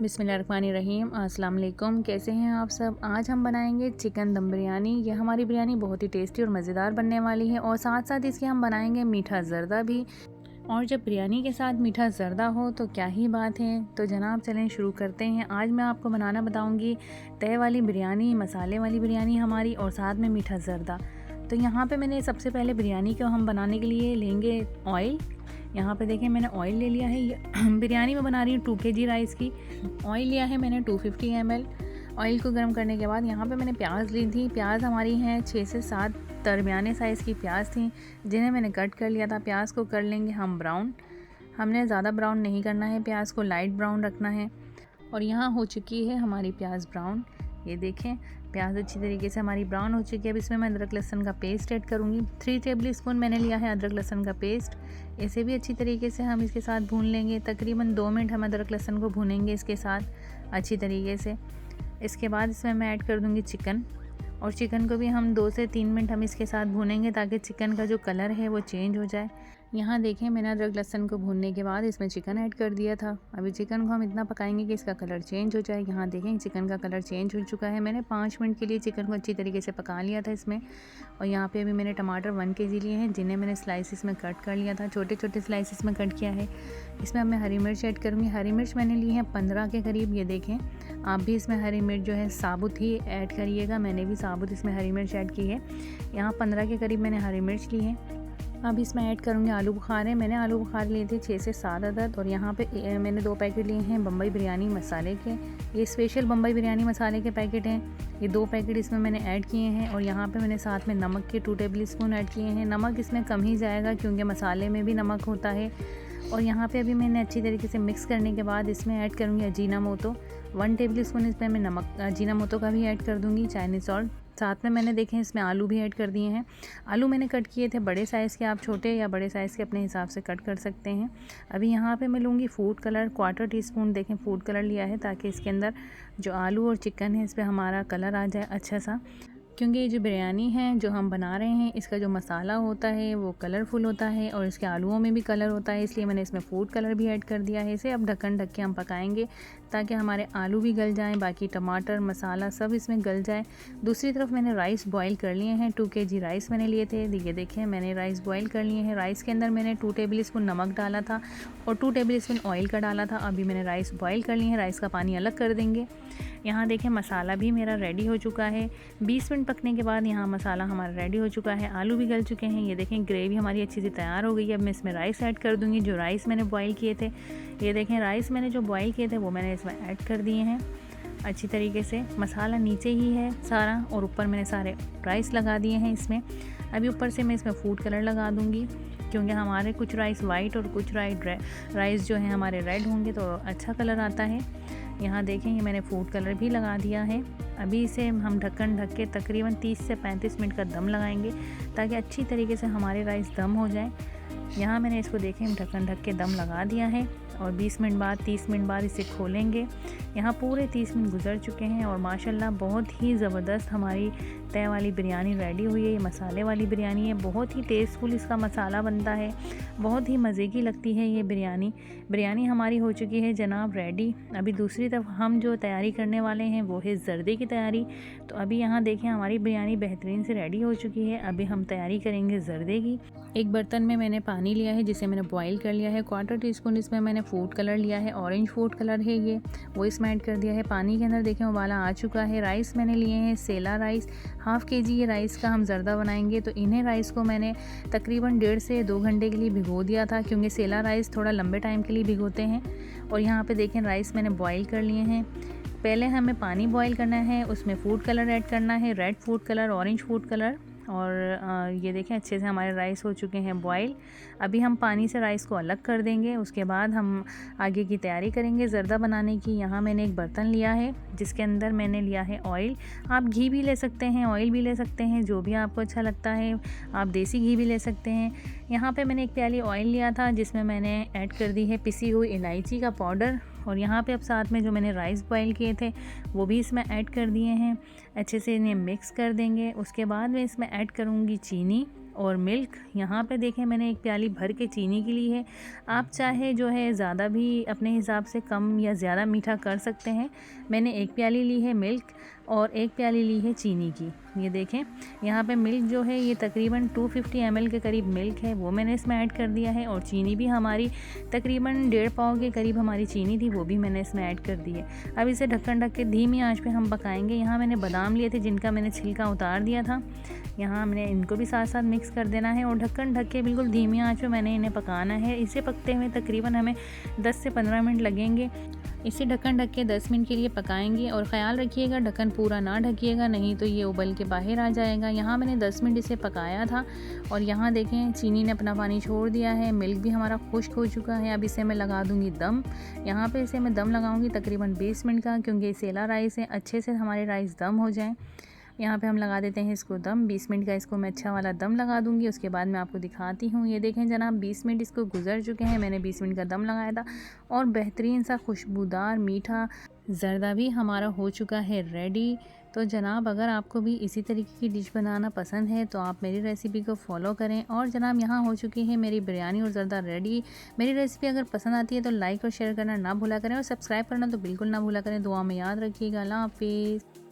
बिस्मिल्लाहिर्रहमानिर्रहीम। अस्सलाम वालेकुम। कैसे हैं आप सब। आज हम बनाएंगे चिकन दम बिरयानी। यह हमारी बिरयानी बहुत ही टेस्टी और मज़ेदार बनने वाली है और साथ साथ इसके हम बनाएंगे मीठा ज़र्दा भी। और जब बिरयानी के साथ मीठा ज़र्दा हो तो क्या ही बात है। तो जनाब चलें शुरू करते हैं। आज मैं आपको बनाना बताऊंगी तय वाली बिरयानी, मसाले वाली बिरयानी हमारी, और साथ में मीठा ज़र्दा। तो यहाँ पे मैंने सबसे पहले बिरयानी को हम बनाने के लिए लेंगे ऑयल। यहाँ पे देखें मैंने ऑयल ले लिया है। बिरयानी में बना रही हूँ 2 kg राइस की। ऑयल लिया है मैंने 250 ml। ऑयल को गर्म करने के बाद यहाँ पे मैंने प्याज ली थी। प्याज हमारी हैं 6 से 7 दरमियाने साइज़ की प्याज थी, जिन्हें मैंने कट कर लिया था। प्याज को कर लेंगे हम ब्राउन। हमने ज़्यादा ब्राउन नहीं करना है, प्याज को लाइट ब्राउन रखना है। और यहाँ हो चुकी है हमारी प्याज ब्राउन। ये देखें प्याज अच्छी तरीके से हमारी ब्राउन हो चुकी है। अब इसमें मैं अदरक लहसुन का पेस्ट ऐड करूँगी। 3 टेबल स्पून मैंने लिया है अदरक लहसुन का पेस्ट। इसे भी अच्छी तरीके से हम इसके साथ भून लेंगे। तकरीबन 2 मिनट हम अदरक लहसुन को भूनेंगे इसके साथ अच्छी तरीके से। इसके बाद इसमें मैं ऐड कर दूँगी चिकन, और चिकन को भी हम 2 से 3 मिनट हम इसके साथ भूनेंगे ताकि चिकन का जो कलर है वो चेंज हो जाए। यहाँ देखें मैंने अदरक लहसुन को भूनने के बाद इसमें चिकन ऐड कर दिया था। अभी चिकन को हम इतना पकाएंगे कि इसका कलर चेंज हो जाए। यहाँ देखें चिकन का कलर चेंज हो चुका है। मैंने 5 मिनट के लिए चिकन को अच्छी तरीके से पका लिया था इसमें। और यहाँ पे अभी मैंने टमाटर 1 kg लिए हैं, जिन्हें मैंने स्लाइसिस में कट कर लिया था, छोटे छोटे स्लाइसिस में कट किया है। इसमें अब मैं हरी मिर्च ऐड करूँगी। हरी मिर्च मैंने ली है 15 के करीब। ये देखें आप भी इसमें हरी मिर्च जो है साबुत ही ऐड करिएगा। मैंने भी साबुत इसमें हरी मिर्च ऐड की है। यहाँ 15 के करीब मैंने हरी मिर्च ली है। अब इसमें ऐड करूँगी आलू बुखारे। मैंने आलू बुखारे लिए थे 6 से 7 अदद। और यहाँ पे मैंने 2 पैकेट लिए हैं बम्बई बिरयानी मसाले के। ये स्पेशल बम्बई बिरयानी मसाले के पैकेट हैं। ये 2 पैकेट इसमें मैंने ऐड किए हैं। और यहाँ पे मैंने साथ में नमक के 2 टेबल स्पून ऐड किए हैं। नमक इसमें कम ही जाएगा क्योंकि मसाले में भी नमक होता है। और यहाँ पे अभी मैंने अच्छी तरीके से मिक्स करने के बाद इसमें ऐड करूँगी अजीनामोटो। 1 टेबल स्पून इसमें मैं नमक अजीनामोटो का भी ऐड कर दूँगी, चाइनीज़ सॉल्ट। साथ में मैंने देखें इसमें आलू भी ऐड कर दिए हैं। आलू मैंने कट किए थे बड़े साइज़ के, आप छोटे या बड़े साइज़ के अपने हिसाब से कट कर सकते हैं। अभी यहाँ पे मैं लूँगी फूड कलर, 1/4 टीस्पून देखें फूड कलर लिया है, ताकि इसके अंदर जो आलू और चिकन है इस पर हमारा कलर आ जाए अच्छा सा। क्योंकि ये जो बिरयानी है जो हम बना रहे हैं, इसका जो मसाला होता है वो कलरफुल होता है और इसके आलूओं में भी कलर होता है, इसलिए मैंने इसमें फूड कलर भी ऐड कर दिया है। इसे अब ढक्कन ढक के हम पकाएंगे ताकि हमारे आलू भी गल जाएं, बाकी टमाटर मसाला सब इसमें गल जाए। दूसरी तरफ मैंने राइस बॉईल कर लिए हैं। 2 kg राइस मैंने लिए थे। ये देखें मैंने राइस बॉईल कर लिए हैं। राइस के अंदर मैंने 2 टेबल स्पून नमक डाला था और 2 टेबल स्पून ऑयल का डाला था। अभी मैंने राइस बॉईल कर लिए हैं। राइस का पानी अलग कर देंगे। यहाँ देखें मसाला भी मेरा रेडी हो चुका है। 20 मिनट पकने के बाद यहाँ मसाला हमारा रेडी हो चुका है। आलू भी गल चुके हैं। ये देखें ग्रेवी हमारी अच्छी से तैयार हो गई है। अब मैं इसमें राइस ऐड कर दूँगी, जो राइस मैंने बॉईल किए थे। ये देखें राइस मैंने जो बॉईल किए थे वो मैंने इसमें ऐड कर दिए हैं अच्छी तरीके से। मसाला नीचे ही है सारा और ऊपर मैंने सारे राइस लगा दिए हैं इसमें। अभी ऊपर से मैं इसमें फूड कलर लगा दूँगी, क्योंकि हमारे कुछ राइस वाइट और कुछ राइस जो हैं हमारे रेड होंगे तो अच्छा कलर आता है। यहाँ देखें ये मैंने फूड कलर भी लगा दिया है। अभी इसे हम ढक्कन ढक के तकरीबन 30 से 35 मिनट का दम लगाएंगे ताकि अच्छी तरीके से हमारे राइस दम हो जाए। यहाँ मैंने इसको देखें ढक्कन ढक के दम लगा दिया है और 20 मिनट बाद 30 मिनट बाद इसे खोलेंगे। यहाँ पूरे 30 मिनट गुजर चुके हैं और माशाल्लाह बहुत ही ज़बरदस्त हमारी तय वाली बिरयानी रेडी हुई है। ये मसाले वाली बिरयानी है, बहुत ही टेस्टफुल इसका मसाला बनता है, बहुत ही मज़े की लगती है ये बिरयानी हमारी हो चुकी है जनाब रेडी। अभी दूसरी तरफ हम जो तैयारी करने वाले हैं वो है ज़र्दे की तैयारी। तो अभी यहाँ देखें हमारी बिरयानी बेहतरीन से रेडी हो चुकी है। अभी हम तैयारी करेंगे ज़र्दे की। एक बर्तन में मैंने पानी लिया है जिसे मैंने बॉईल कर लिया है। 1/4 टीस्पून इसमें मैंने फूड कलर लिया है, ऑरेंज फूड कलर है ये, वो इसमें ऐड कर दिया है। पानी के अंदर देखें उबाला आ चुका है। राइस मैंने लिए हैं सेला राइस, 1/2 kg ये राइस का हम ज़र्दा बनाएंगे। तो इन्हें राइस को मैंने तकरीबन 1.5 से 2 घंटे के लिए भिगो दिया था, क्योंकि सेला राइस थोड़ा लंबे टाइम के लिए भिगोते हैं। और यहाँ पे देखें राइस मैंने बॉईल कर लिए हैं। पहले हमें पानी बॉईल करना है, उसमें फूड कलर ऐड करना है, red food colour, orange food colour. और ये देखें अच्छे से हमारे राइस हो चुके हैं बॉईल। अभी हम पानी से राइस को अलग कर देंगे, उसके बाद हम आगे की तैयारी करेंगे ज़र्दा बनाने की। यहाँ मैंने एक बर्तन लिया है जिसके अंदर मैंने लिया है ऑयल। आप घी भी ले सकते हैं, ऑयल भी ले सकते हैं, जो भी आपको अच्छा लगता है। आप देसी घी भी ले सकते हैं। यहाँ पे मैंने एक प्याली ऑयल लिया था जिसमें मैंने ऐड कर दी है पिसी हुई इलायची का पाउडर। और यहाँ पे अब साथ में जो मैंने राइस बॉईल किए थे वो भी इसमें ऐड कर दिए हैं। अच्छे से इन्हें मिक्स कर देंगे। उसके बाद मैं इसमें ऐड करूँगी चीनी। और मिल्क। यहाँ पे देखें मैंने एक प्याली भर के चीनी की ली है। आप चाहे जो है ज़्यादा भी अपने हिसाब से कम या ज़्यादा मीठा कर सकते हैं। मैंने एक प्याली ली है मिल्क और एक प्याली ली है चीनी की। ये देखें यहाँ पे मिल्क जो है ये तकरीबन 250 ml के करीब मिल्क है, वो मैंने इसमें ऐड कर दिया है। और चीनी भी हमारी तकरीबन 1.5 पाव के करीब हमारी चीनी थी, वो भी मैंने इसमें ऐड कर दी है। अब इसे ढक्कन ढक के धीमी आंच पे हम पकाएंगे। यहाँ मैंने बादाम लिए थे जिनका मैंने छिलका उतार दिया था। यहाँ हमने इनको भी साथ साथ मिक्स कर देना है और ढक्कन ढक के बिल्कुल धीमी आंच पे मैंने इन्हें पकाना है। इसे पकते हुए तकरीबन हमें 10 से 15 मिनट लगेंगे। इसे ढक्कन ढक के 10 मिनट के लिए पकाएंगे और ख़याल रखिएगा ढक्कन पूरा ना ढकिएगा, नहीं तो ये उबल के बाहर आ जाएगा। यहाँ मैंने 10 मिनट इसे पकाया था और यहाँ देखें चीनी ने अपना पानी छोड़ दिया है, मिल्क भी हमारा खुश्क हो चुका है। अब इसे मैं लगा दूँगी दम। यहाँ पे इसे मैं दम लगाऊँगी तकरीबन 20 मिनट का, क्योंकि सेला राइस है, अच्छे से हमारे राइस दम हो जाएँ। यहाँ पे हम लगा देते हैं इसको दम। 20 मिनट का इसको मैं अच्छा वाला दम लगा दूँगी, उसके बाद मैं आपको दिखाती हूँ। ये देखें जनाब 20 मिनट इसको गुजर चुके हैं, मैंने 20 मिनट का दम लगाया था और बेहतरीन सा खुशबूदार मीठा ज़र्दा भी हमारा हो चुका है रेडी। तो जनाब अगर आपको भी इसी तरीके की डिश बनाना पसंद है तो आप मेरी रेसिपी को फॉलो करें। और जनाब यहाँ हो चुकी है मेरी बिरयानी और ज़र्दा रेडी। मेरी रेसिपी अगर पसंद आती है तो लाइक और शेयर करना ना भूला करें और सब्सक्राइब करना तो बिल्कुल ना भूला करें। दुआ में याद रखिएगा। अल्लाह हाफिज़।